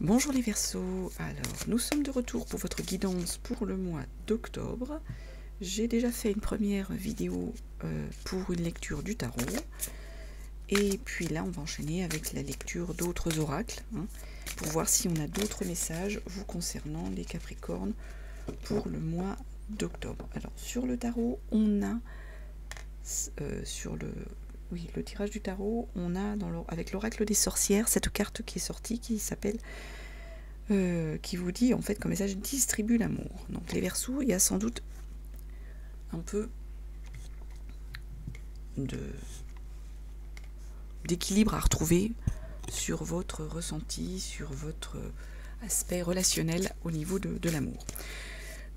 Bonjour les Verseaux, alors nous sommes de retour pour votre guidance pour le mois d'octobre. J'ai déjà fait une première vidéo pour une lecture du tarot. Et puis là on va enchaîner avec la lecture d'autres oracles, pour voir si on a d'autres messages vous concernant les Capricornes pour le mois d'octobre. Alors sur le tarot, on a le tirage du tarot, on a avec l'oracle des sorcières cette carte qui est sortie qui s'appelle qui vous dit en fait comme message: distribue l'amour. Donc les Verseaux, il y a sans doute un peu d'équilibre à retrouver sur votre ressenti, sur votre aspect relationnel au niveau de l'amour.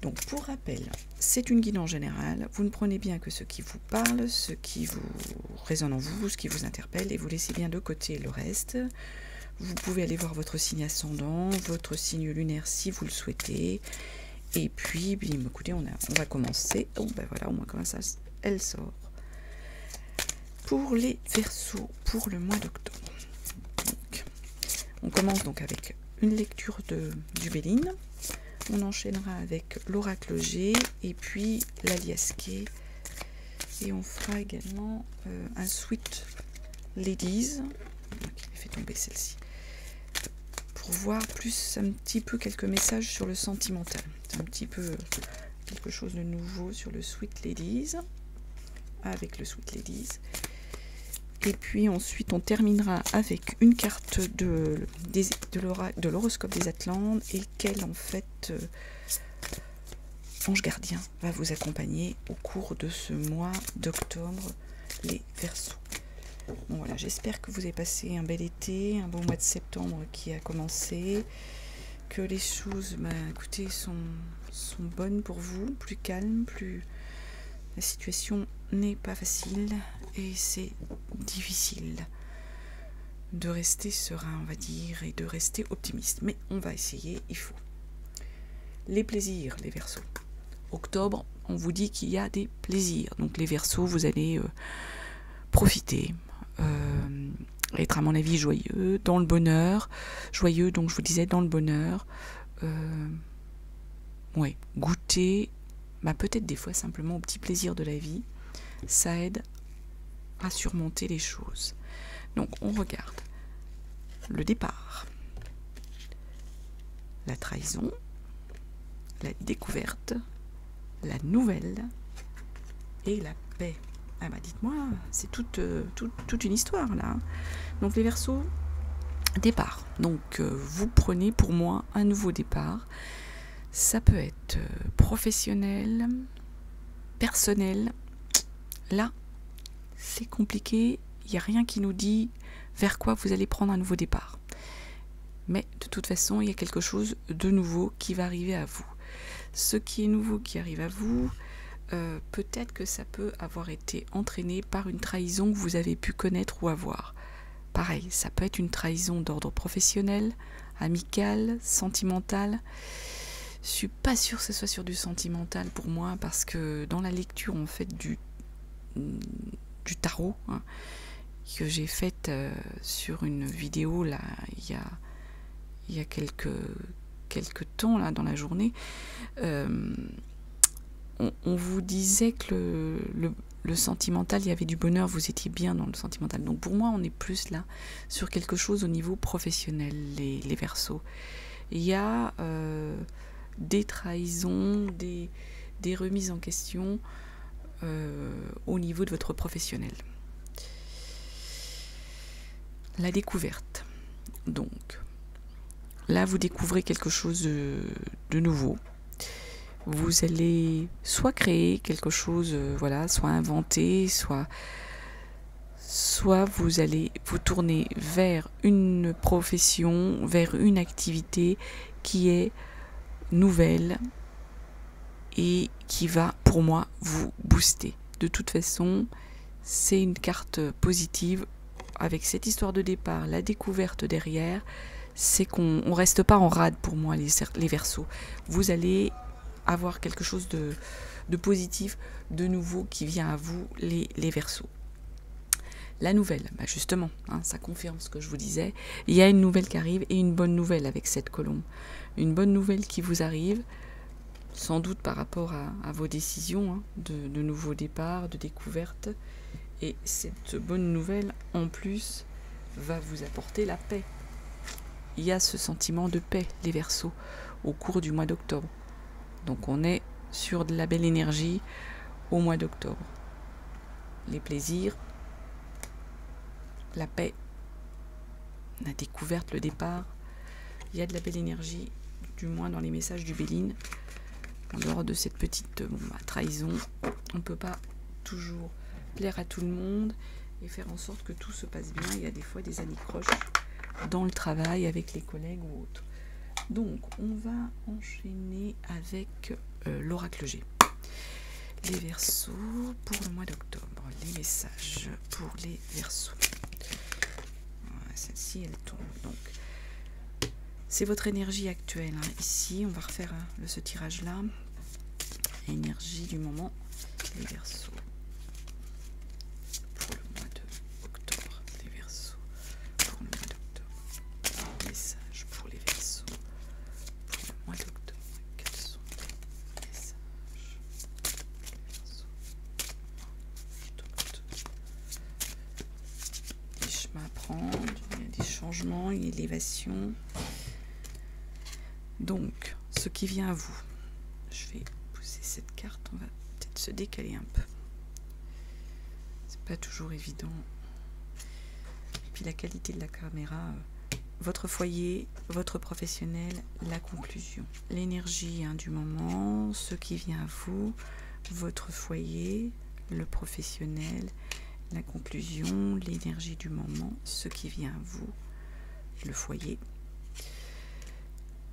Donc pour rappel, c'est une guidance générale, vous ne prenez bien que ce qui vous parle, ce qui vous résonne en vous, ce qui vous interpelle, et vous laissez bien de côté le reste. Vous pouvez aller voir votre signe ascendant, votre signe lunaire si vous le souhaitez. Et puis, écoutez, on va commencer. Oh, ben voilà, au moins comme ça, elle sort. Pour les Verseaux, pour le mois d'octobre. On commence donc avec une lecture du Béline. On enchaînera avec l'oracle G et puis l'aliasqué. Et on fera également un Sweet Ladies. Qui fait tomber celle-ci. Pour voir plus un petit peu quelques messages sur le sentimental. C'est un petit peu quelque chose de nouveau sur le Sweet Ladies. Avec le Sweet Ladies. Et puis ensuite on terminera avec une carte de l'horoscope des Atlantes, et quel en fait ange gardien va vous accompagner au cours de ce mois d'octobre, les Verseaux. Bon voilà, j'espère que vous avez passé un bel été, un bon mois de septembre qui a commencé, que les choses écoutez, sont bonnes pour vous, plus calmes, la situation n'est pas facile et c'est difficile de rester serein, on va dire, et de rester optimiste. Mais on va essayer, il faut. Les plaisirs, les Verseaux. Octobre, on vous dit qu'il y a des plaisirs. Donc les Verseaux, vous allez profiter, être à mon avis joyeux, dans le bonheur. Joyeux, donc je vous disais, dans le bonheur. Ouais, goûter, peut-être des fois simplement au petit plaisir de la vie. Ça aide à surmonter les choses. Donc on regarde le départ, la trahison, la découverte, la nouvelle et la paix. Ah dites-moi, c'est toute une histoire là. Donc les Verseaux, départ. Donc vous prenez pour moi un nouveau départ. Ça peut être professionnel, personnel. Là, c'est compliqué, il n'y a rien qui nous dit vers quoi vous allez prendre un nouveau départ. Mais de toute façon, il y a quelque chose de nouveau qui va arriver à vous. Ce qui est nouveau qui arrive à vous, peut-être que ça peut avoir été entraîné par une trahison que vous avez pu connaître ou avoir. Pareil, ça peut être une trahison d'ordre professionnel, amical, sentimental. Je suis pas sûre que ce soit sur du sentimental pour moi, parce que dans la lecture en fait du tarot, que j'ai faite sur une vidéo là il y a quelques temps là dans la journée, on vous disait que le sentimental, il y avait du bonheur, vous étiez bien dans le sentimental. Donc pour moi, on est plus là sur quelque chose au niveau professionnel, les Verseaux. Il y a des trahisons, des remises en question au niveau de votre professionnel. La découverte. Donc, là, vous découvrez quelque chose de nouveau. Vous allez soit créer quelque chose, soit inventer, soit vous allez vous tourner vers une profession, vers une activité qui est nouvelle et qui va, pour moi, vous booster. De toute façon, c'est une carte positive. Avec cette histoire de départ, la découverte derrière, c'est qu'on ne reste pas en rade pour moi, les Verseaux. Vous allez avoir quelque chose de positif, de nouveau qui vient à vous, les Verseaux. La nouvelle, bah justement, hein, ça confirme ce que je vous disais. Il y a une nouvelle qui arrive et une bonne nouvelle avec cette colombe. Une bonne nouvelle qui vous arrive, sans doute par rapport à vos décisions, hein, de nouveaux départs, de découvertes. Et cette bonne nouvelle, en plus, va vous apporter la paix. Il y a ce sentiment de paix, les Verseaux, au cours du mois d'octobre. Donc on est sur de la belle énergie au mois d'octobre. Les plaisirs, la paix, la découverte, le départ. Il y a de la belle énergie, du moins dans les messages du Béline. En dehors de cette petite trahison, on ne peut pas toujours plaire à tout le monde et faire en sorte que tout se passe bien. Il y a des fois des anicroches dans le travail avec les collègues ou autres. Donc, on va enchaîner avec l'oracle G. Les Verseaux pour le mois d'octobre. Les messages pour les Verseaux. Celle-ci, elle tombe. Donc, c'est votre énergie actuelle. Hein. Ici, on va refaire ce tirage-là. Énergie du moment. Les Verseaux. Pour le mois d'octobre. Les Verseaux. Pour le mois d'octobre. Message pour les Verseaux. Pour le mois d'octobre. Quels sont les messages pour les Verseaux? Des chemins à prendre. Il y a des changements, une élévation. Donc, ce qui vient à vous. Je vais pousser cette carte. On va peut-être se décaler un peu. C'est pas toujours évident. Et puis la qualité de la caméra, votre foyer, votre professionnel, la conclusion. L'énergie du moment, ce qui vient à vous, votre foyer, le professionnel, la conclusion, l'énergie du moment, ce qui vient à vous, le foyer,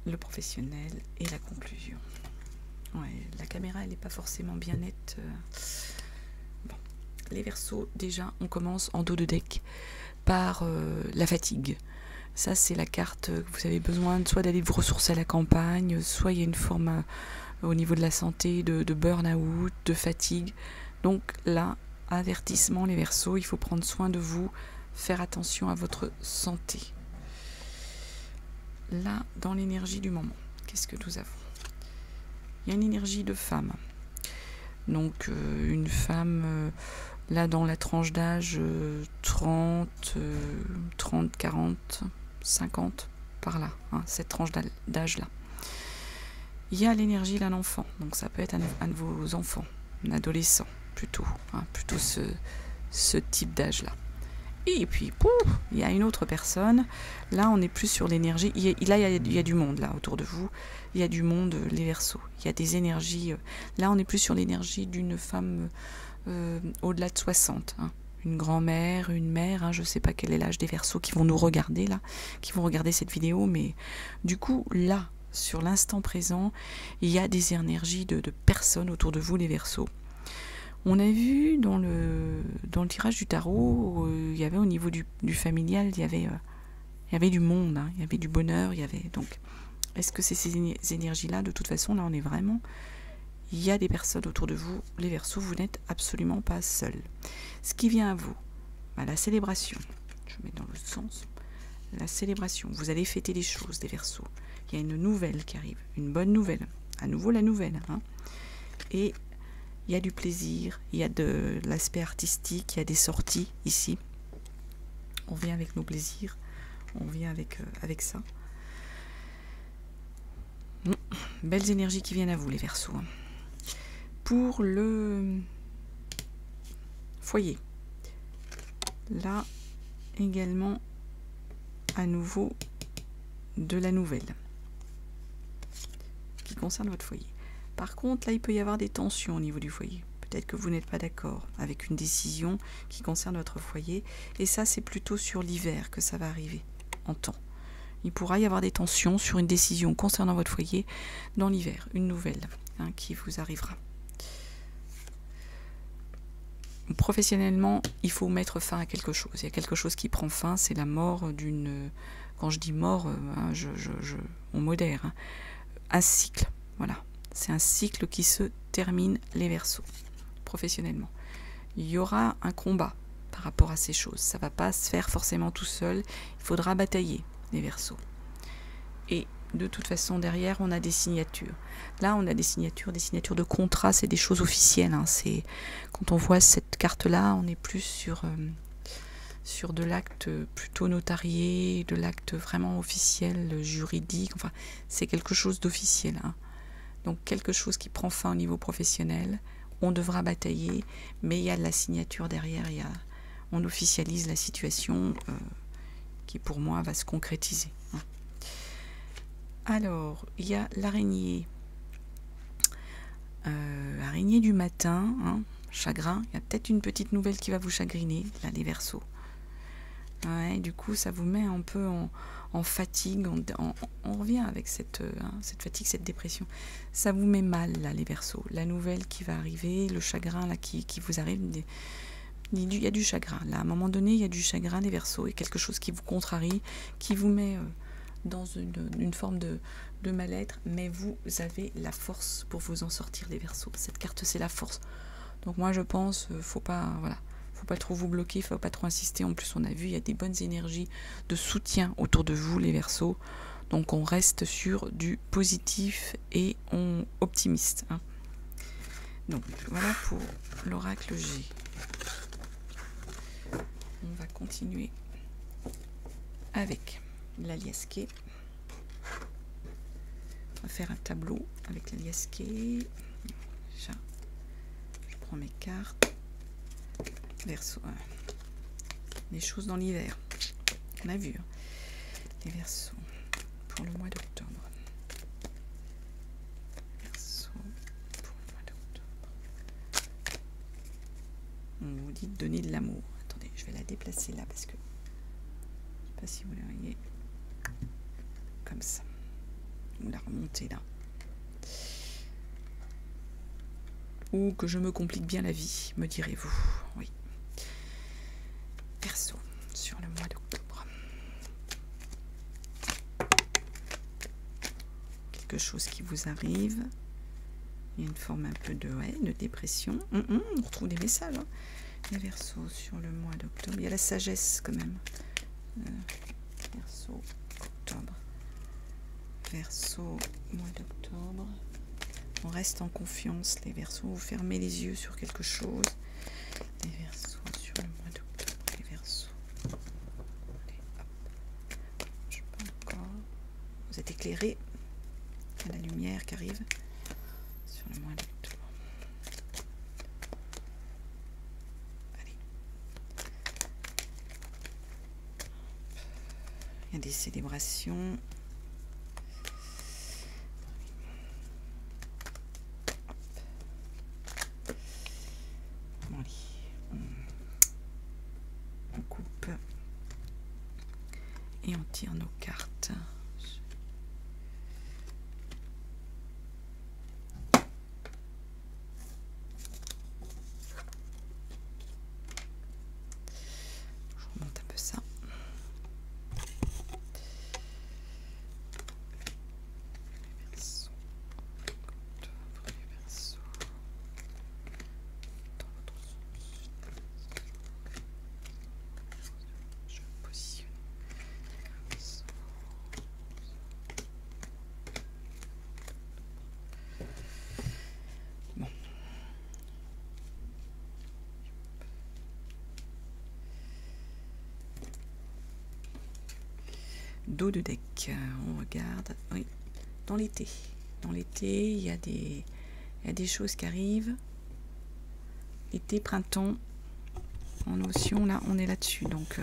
le professionnel et la conclusion. Ouais, la caméra, elle n'est pas forcément bien nette. Bon. Les Verseaux, déjà, on commence en dos de deck par la fatigue. Ça, c'est la carte que vous avez besoin soit d'aller vous ressourcer à la campagne, soit il y a une forme au niveau de la santé, de burn-out, de fatigue. Donc là, avertissement, les Verseaux, il faut prendre soin de vous, faire attention à votre santé. Là, dans l'énergie du moment, qu'est-ce que nous avons? Il y a une énergie de femme. Donc, une femme, là, dans la tranche d'âge 30, 40, 50, par là, hein, cette tranche d'âge-là. Il y a l'énergie d'un enfant, donc ça peut être un de vos enfants, un adolescent, plutôt, hein, plutôt ce type d'âge-là. Et puis, pouf, il y a une autre personne. Là, on est plus sur l'énergie. Là, il y a du monde, là, autour de vous. Il y a du monde, les Verseaux. Il y a des énergies. Là, on est plus sur l'énergie d'une femme au-delà de 60. Hein. Une grand-mère, une mère. Hein, je ne sais pas quel est l'âge des Verseaux qui vont nous regarder, là, qui vont regarder cette vidéo. Mais du coup, là, sur l'instant présent, il y a des énergies de personnes autour de vous, les Verseaux. On a vu dans le tirage du tarot, il y avait au niveau du familial, il y avait du monde, hein, il y avait du bonheur, il y avait donc. Est-ce que c'est ces énergies-là? De toute façon, là, on est vraiment. Il y a des personnes autour de vous, les Verseaux, vous n'êtes absolument pas seuls. Ce qui vient à vous, bah, la célébration. Je mets dans l'autre sens. La célébration. Vous allez fêter des choses, des Verseaux. Il y a une nouvelle qui arrive, une bonne nouvelle. À nouveau la nouvelle, hein. Et il y a du plaisir, il y a de l'aspect artistique, il y a des sorties ici. On vient avec nos plaisirs, on vient avec ça. Belles énergies qui viennent à vous, les Verseaux. Pour le foyer, là également, à nouveau, de la nouvelle qui concerne votre foyer. Par contre, là, il peut y avoir des tensions au niveau du foyer. Peut-être que vous n'êtes pas d'accord avec une décision qui concerne votre foyer. Et ça, c'est plutôt sur l'hiver que ça va arriver en temps. Il pourra y avoir des tensions sur une décision concernant votre foyer dans l'hiver. Une nouvelle qui vous arrivera. Professionnellement, il faut mettre fin à quelque chose. Il y a quelque chose qui prend fin, c'est la mort d'une... Quand je dis mort, on modère. Hein, un cycle, voilà. C'est un cycle qui se termine, les Verseaux, professionnellement. Il y aura un combat par rapport à ces choses. Ça ne va pas se faire forcément tout seul. Il faudra batailler, les Verseaux. Et de toute façon, derrière, on a des signatures. Là, on a des signatures de contrat, c'est des choses officielles. Hein. Quand on voit cette carte-là, on est plus sur de l'acte plutôt notarié, de l'acte vraiment officiel, juridique. Enfin, c'est quelque chose d'officiel. Hein. Donc, quelque chose qui prend fin au niveau professionnel. On devra batailler, mais il y a de la signature derrière. On officialise la situation qui, pour moi, va se concrétiser. Hein. Alors, il y a l'araignée. Araignée du matin, hein, chagrin. Il y a peut-être une petite nouvelle qui va vous chagriner, là, les Verseaux. Ouais, du coup, ça vous met un peu en fatigue. On revient avec cette fatigue, cette dépression. Ça vous met mal, là, les Verseaux. La nouvelle qui va arriver, le chagrin là, qui vous arrive, il y a du chagrin. Là, à un moment donné, il y a du chagrin, les Verseaux, et quelque chose qui vous contrarie, qui vous met dans une forme de mal-être, mais vous avez la force pour vous en sortir, les Verseaux. Cette carte, c'est la force. Donc moi, je pense, faut pas trop vous bloquer, faut pas trop insister. En plus, on a vu, il y a des bonnes énergies de soutien autour de vous, les Verseaux. Donc on reste sur du positif et optimiste. Hein. Donc voilà pour l'oracle G. On va continuer avec la liasquée. On va faire un tableau avec la liasquée. Déjà, je prends mes cartes. Verseau. Les choses dans l'hiver. On a vu. Hein. Les Verseaux pour le mois d'octobre. Verseau pour le mois d'octobre. On vous dit de donner de l'amour. Attendez, je vais la déplacer là parce que je ne sais pas si vous la voyez. Comme ça. Ou la remonter là. Ou que je me complique bien la vie, me direz-vous. Oui. Verseau, sur le mois d'octobre. Quelque chose qui vous arrive. Il y a une forme un peu de dépression. On retrouve des messages. Hein. Les Verseaux sur le mois d'octobre. Il y a la sagesse quand même. Verseau, octobre. Verseau, mois d'octobre. On reste en confiance, les Verseaux. Vous fermez les yeux sur quelque chose. Les Verseaux sur le mois d'octobre. Les Verseaux. Allez, hop. Je sais pas encore. Vous êtes éclairés. Il y a la lumière qui arrive sur le mois d'octobre. Allez. Il y a des célébrations. On coupe et on tire nos cartes. Je remonte un peu ça. Les Verseaux. Octobre, les Verseaux. Dans l'autre sens. Je positionne. Bon. Dos de deck. On regarde. Oui. Dans l'été. Dans l'été, il y a des choses qui arrivent. Été, printemps. En notion, là, on est là-dessus. Donc,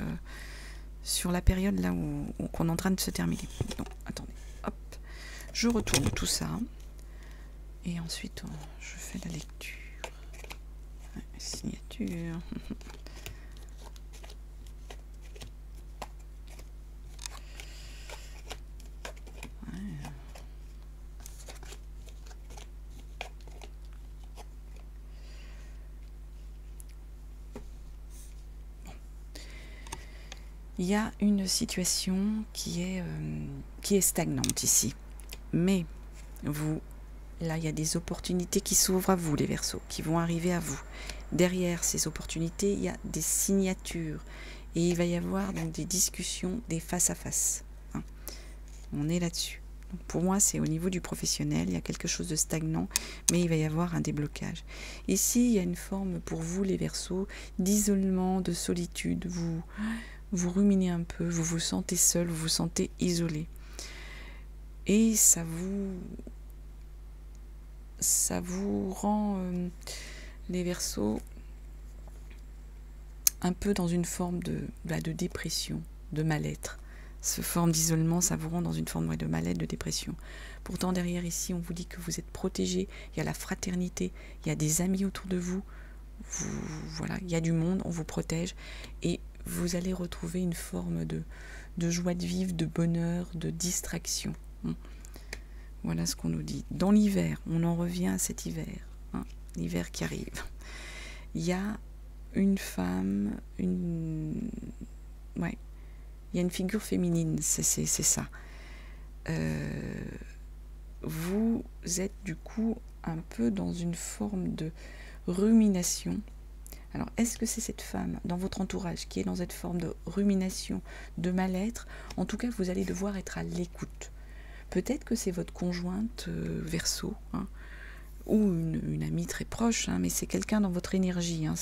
sur la période là où qu'on est en train de se terminer. Donc, attendez. Hop. Je retourne tout ça. Et ensuite, je fais la lecture. Ouais, signature. Il y a une situation qui est stagnante ici. Mais vous Là, il y a des opportunités qui s'ouvrent à vous, les Verseaux, qui vont arriver à vous. Derrière ces opportunités, il y a des signatures. Et il va y avoir donc des discussions, des face-à-face. Hein. On est là-dessus. Donc pour moi, c'est au niveau du professionnel, il y a quelque chose de stagnant, mais il va y avoir un déblocage. Ici, il y a une forme pour vous, les Verseaux, d'isolement, de solitude. Vous ruminez un peu, vous vous sentez seul, vous vous sentez isolé. Et ça vous rend, les Verseaux, un peu dans une forme de dépression, de mal-être. Cette forme d'isolement, ça vous rend dans une forme de mal-être, de dépression. Pourtant, derrière ici, on vous dit que vous êtes protégé, il y a la fraternité, il y a des amis autour de vous, voilà, il y a du monde, on vous protège, et vous allez retrouver une forme de joie de vivre, de bonheur, de distraction. Voilà ce qu'on nous dit. Dans l'hiver, on en revient à cet hiver, hein, l'hiver qui arrive. Il y a une femme, ouais, il y a une figure féminine, c'est ça. Vous êtes du coup un peu dans une forme de rumination. Alors, est-ce que c'est cette femme dans votre entourage qui est dans cette forme de rumination, de mal-être? En tout cas, vous allez devoir être à l'écoute. Peut-être que c'est votre conjointe Verseau, hein, ou une amie très proche, hein, mais c'est quelqu'un dans votre énergie. Hein,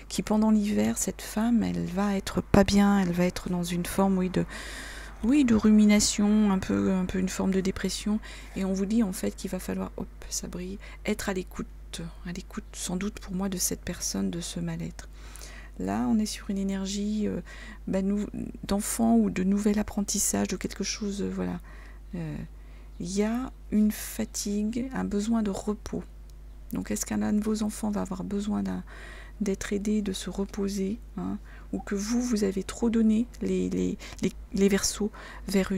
qui pendant l'hiver, cette femme, elle va être pas bien, elle va être dans une forme, de rumination, un peu une forme de dépression. Et on vous dit en fait qu'il va falloir, hop, ça brille, être à l'écoute sans doute pour moi de cette personne, de ce mal-être. Là, on est sur une énergie d'enfant ou de nouvel apprentissage, de quelque chose, voilà. Il y a une fatigue, un besoin de repos. Donc, est-ce qu'un de vos enfants va avoir besoin d'être aidé, de se reposer, hein, ou que vous avez trop donné, les Verseaux, vers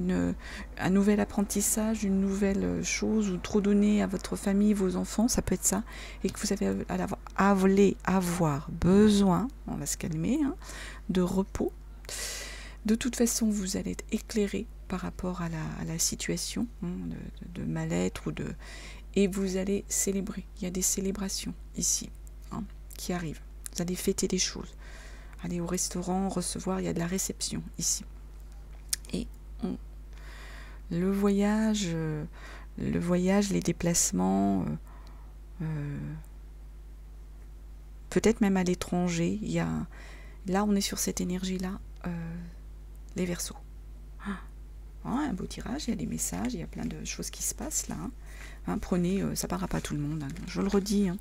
un nouvel apprentissage, une nouvelle chose, ou trop donné à votre famille, vos enfants, ça peut être ça, et que vous allez avoir besoin, on va se calmer, hein, de repos. De toute façon, vous allez être éclairé par rapport à la situation, hein, de mal-être et vous allez célébrer. Il y a des célébrations ici, hein, qui arrivent. Vous allez fêter des choses. Aller au restaurant, recevoir, il y a de la réception ici. Et le voyage, les déplacements, peut-être même à l'étranger. Là, on est sur cette énergie-là, les Verseaux. Un beau tirage, il y a des messages, il y a plein de choses qui se passent là. Hein, prenez, ça ne parlera pas à tout le monde, hein, je le redis. Hein.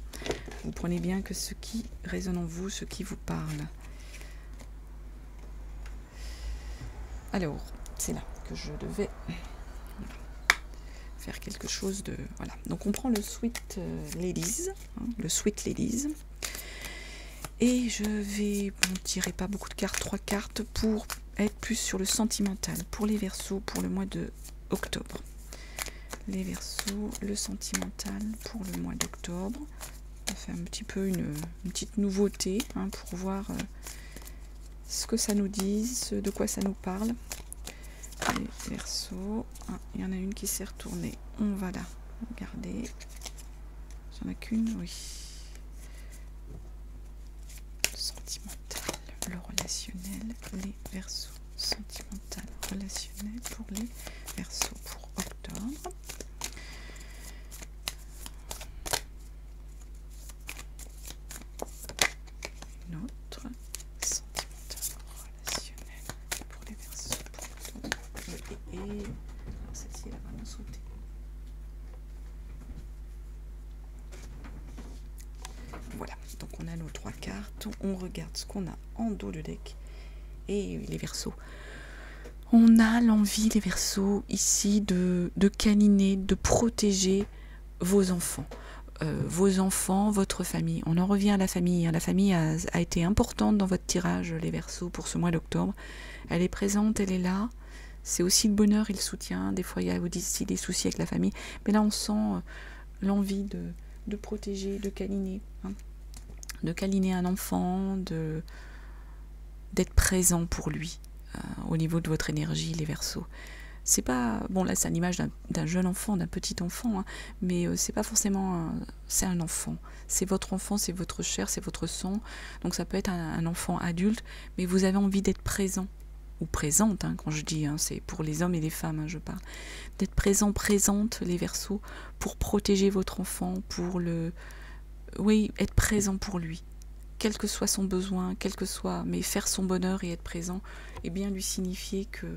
Vous prenez bien que ce qui résonne en vous, ce qui vous parle. Alors, c'est là que je devais faire quelque chose de... Voilà. Donc on prend le Sweet Ladies, hein, le Sweet Ladies. Et je vais tirer pas beaucoup de cartes, 3 cartes pour être plus sur le sentimental pour les Verseaux pour le mois de octobre. Les Verseaux, le sentimental pour le mois d'octobre. On fait un petit peu une petite nouveauté, hein, pour voir ce que ça nous dit, de quoi ça nous parle. Les Verseaux, il y en a une qui s'est retournée. On va la regarder. Il n'y en a qu'une, oui. Sentimental, le relationnel, les Verseaux. Sentimental, relationnel pour les Verseaux pour octobre. Une autre, sentimental, relationnel pour les Verseaux pour octobre. Et celle-ci, elle a vraiment sauté. Voilà, donc on a nos 3 cartes, on regarde ce qu'on a en dos de deck. Et les Verseaux, on a l'envie, les Verseaux, ici, de câliner, de protéger vos enfants. Votre famille. On en revient à la famille. La famille a été importante dans votre tirage, les Verseaux, pour ce mois d'octobre. Elle est présente, elle est là. C'est aussi le bonheur et le soutien. Des fois, il y a aussi des soucis avec la famille. Mais là, on sent l'envie de protéger, de câliner. Hein. De câliner un enfant, d'être présent pour lui, au niveau de votre énergie, les Verseaux. c'est pas... Bon, là, c'est à l'image d'un jeune enfant, d'un petit enfant, hein, mais c'est pas forcément... c'est un enfant. C'est votre enfant, c'est votre chair, c'est votre sang. Donc ça peut être un enfant adulte, mais vous avez envie d'être présent. Ou présente, hein, quand je dis, hein, c'est pour les hommes et les femmes, hein, je parle. D'être présent, présente, les Verseaux, pour protéger votre enfant, pour le... Oui, être présent pour lui. Quel que soit son besoin, quel que soit... Mais faire son bonheur et être présent, et bien lui signifier que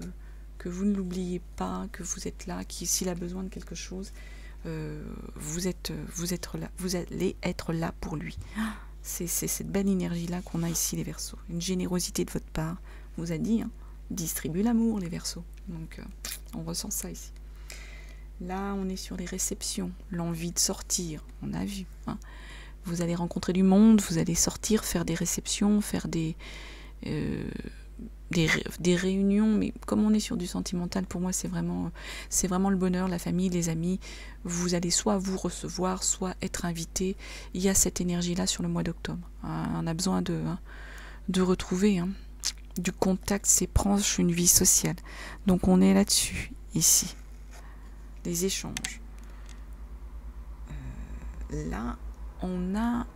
vous ne l'oubliez pas, que vous êtes là, s'il a besoin de quelque chose, vous allez être là pour lui. C'est cette belle énergie-là qu'on a ici, les Verseaux. Une générosité de votre part. On vous a dit, hein, distribue l'amour, les Verseaux. Donc, on ressent ça ici. Là, on est sur les réceptions, l'envie de sortir, on a vu. Hein. Vous allez rencontrer du monde, vous allez sortir, faire des réceptions, faire des réunions, mais comme on est sur du sentimental, pour moi c'est vraiment le bonheur, la famille, les amis. Vous allez soit vous recevoir, soit être invité. Il y a cette énergie-là sur le mois d'octobre. On a besoin de retrouver du contact, c'est proche, une vie sociale. Donc on est là-dessus, ici. Des échanges. Là, on a...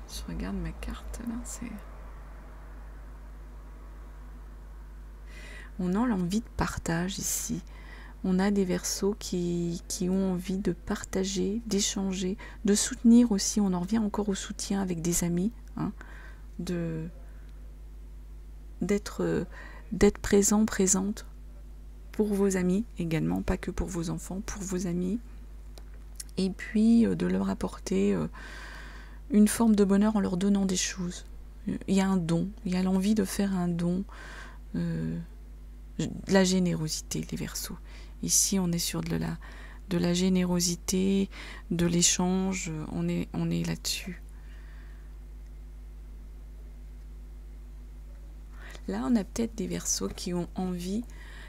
Je regarde ma carte, là, c'est... On a l'envie de partage ici. On a des Verseaux qui ont envie de partager, d'échanger, de soutenir aussi. On en revient encore au soutien avec des amis, hein, d'être présent, présente pour vos amis également, pas que pour vos enfants, pour vos amis. Et puis de leur apporter une forme de bonheur en leur donnant des choses. Il y a un don, il y a l'envie de faire un don. La générosité, les Verseaux. Ici, on est sur de la générosité, de l'échange, on est là-dessus. Là, on a peut-être des Verseaux qui ont envie,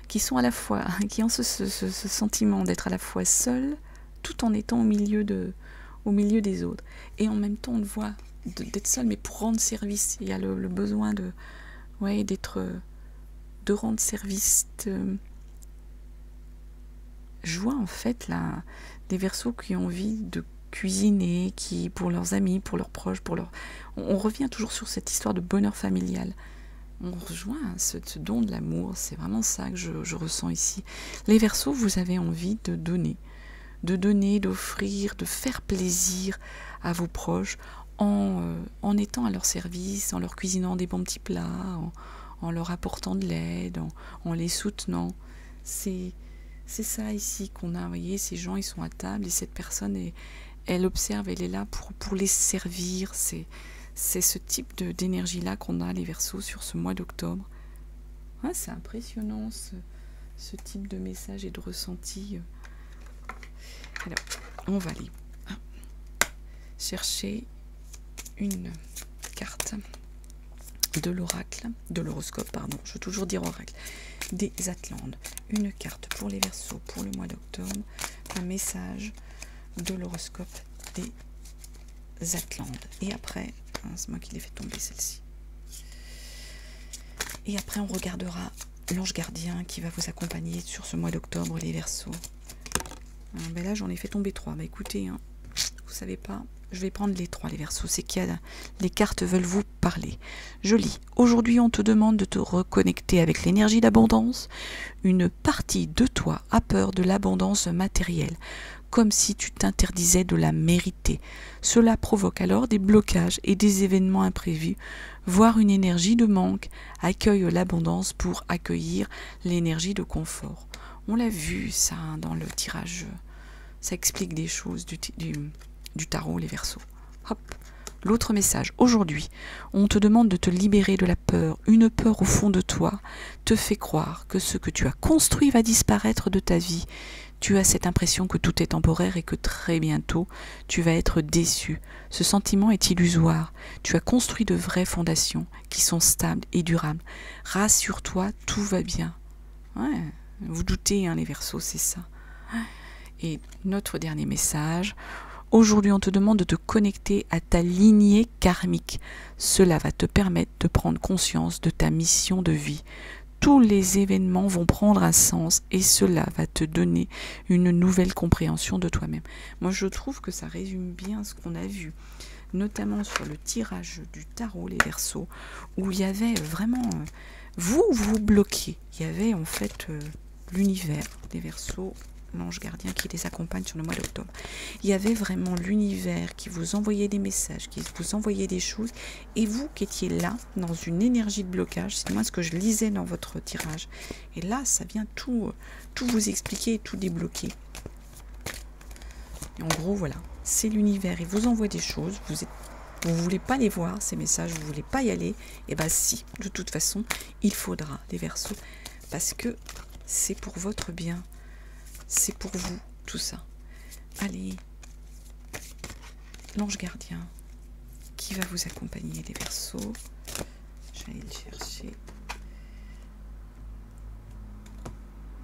qui sont à la fois, qui ont ce sentiment d'être à la fois seuls, tout en étant au milieu des autres. Et en même temps, on le voit, d'être seul, mais pour rendre service. Il y a le besoin de rendre service. Je vois en fait là des Verseaux qui ont envie de cuisiner, qui pour leurs amis, pour leurs proches, on revient toujours sur cette histoire de bonheur familial. On rejoint ce don de l'amour, c'est vraiment ça que je ressens ici. Les Verseaux, vous avez envie de donner, d'offrir, de faire plaisir à vos proches en étant à leur service, en leur cuisinant des bons petits plats, en leur apportant de l'aide, en les soutenant. C'est ça ici qu'on a, vous voyez, ces gens, ils sont à table et cette personne, elle observe, elle est là pour les servir. C'est ce type d'énergie-là qu'on a, les Verseaux, sur ce mois d'octobre. Ouais, c'est impressionnant, ce type de message et de ressenti. Alors, on va aller chercher une carte de l'oracle, de l'horoscope, pardon, je veux toujours dire oracle, des Atlantes. Une carte pour les Verseaux pour le mois d'octobre, un message de l'horoscope des Atlantes. Et après, c'est moi qui l'ai fait tomber celle-ci. Et après, on regardera l'ange gardien qui va vous accompagner sur ce mois d'octobre, les Verseaux. Ben là, j'en ai fait tomber 3. Bah écoutez, vous savez pas, je vais prendre les 3, les Verseaux. C'est qu'il y a les cartes veulent vous parler. Je lis. Aujourd'hui, on te demande de te reconnecter avec l'énergie d'abondance. Une partie de toi a peur de l'abondance matérielle, comme si tu t'interdisais de la mériter. Cela provoque alors des blocages et des événements imprévus, voire une énergie de manque. Accueille l'abondance pour accueillir l'énergie de confort. On l'a vu ça dans le tirage. Ça explique des choses du tarot, les Verseaux. Hop. L'autre message. Aujourd'hui, on te demande de te libérer de la peur. Une peur au fond de toi te fait croire que ce que tu as construit va disparaître de ta vie. Tu as cette impression que tout est temporaire et que très bientôt, tu vas être déçu. Ce sentiment est illusoire. Tu as construit de vraies fondations qui sont stables et durables. Rassure-toi, tout va bien. Ouais, vous doutez, les Verseaux, c'est ça. Et notre dernier message. Aujourd'hui, on te demande de te connecter à ta lignée karmique. Cela va te permettre de prendre conscience de ta mission de vie. tous les événements vont prendre un sens et cela va te donner une nouvelle compréhension de toi-même. Moi, je trouve que ça résume bien ce qu'on a vu, notamment sur le tirage du tarot, les Verseaux, où il y avait vraiment... vous bloquez. Il y avait en fait l'univers des Verseaux, l'ange gardien qui les accompagne sur le mois d'octobre. Il y avait vraiment l'univers qui vous envoyait des messages, qui vous envoyait des choses, et vous qui étiez là, dans une énergie de blocage, c'est moi ce que je lisais dans votre tirage. Et là, ça vient tout vous expliquer et tout débloquer. Et en gros, voilà, c'est l'univers, il vous envoie des choses, vous voulez pas les voir, ces messages, vous voulez pas y aller, et bien si, de toute façon, il faudra, les Verseaux, parce que c'est pour votre bien. C'est pour vous, tout ça. Allez, l'ange gardien qui va vous accompagner, les Verseaux. Je vais aller le chercher.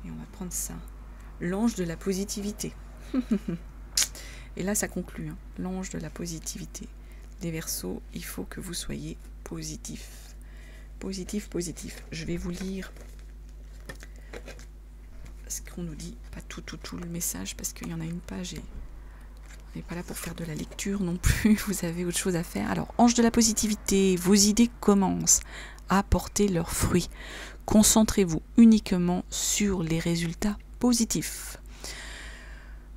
Et on va prendre ça. L'ange de la positivité. Et là, ça conclut. Hein. L'ange de la positivité. Les Verseaux, il faut que vous soyez positif. Positif, positif. Je vais vous lire ce qu'on nous dit, pas tout le message, parce qu'il y en a une page et on n'est pas là pour faire de la lecture non plus, vous avez autre chose à faire. Alors, ange de la positivité, vos idées commencent à porter leurs fruits. Concentrez-vous uniquement sur les résultats positifs.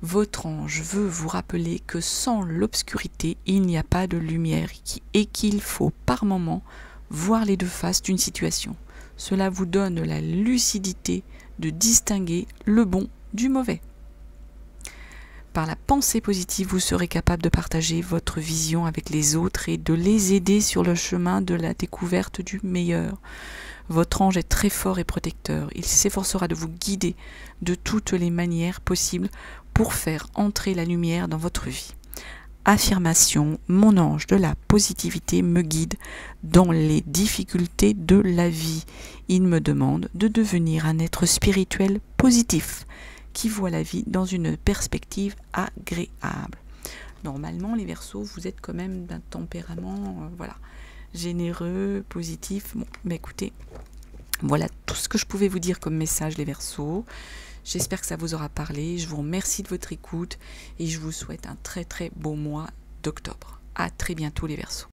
Votre ange veut vous rappeler que sans l'obscurité, il n'y a pas de lumière et qu'il faut par moments voir les deux faces d'une situation. Cela vous donne la lucidité de distinguer le bon du mauvais. Par la pensée positive, vous serez capable de partager votre vision avec les autres et de les aider sur le chemin de la découverte du meilleur. Votre ange est très fort et protecteur. Il s'efforcera de vous guider de toutes les manières possibles pour faire entrer la lumière dans votre vie. Affirmation, mon ange de la positivité me guide dans les difficultés de la vie. Il me demande de devenir un être spirituel positif qui voit la vie dans une perspective agréable. Normalement, les Verseaux, vous êtes quand même d'un tempérament voilà, généreux, positif. Bon, bah écoutez, voilà tout ce que je pouvais vous dire comme message, les Verseaux. J'espère que ça vous aura parlé. Je vous remercie de votre écoute et je vous souhaite un très très beau mois d'octobre. À très bientôt, les Verseaux.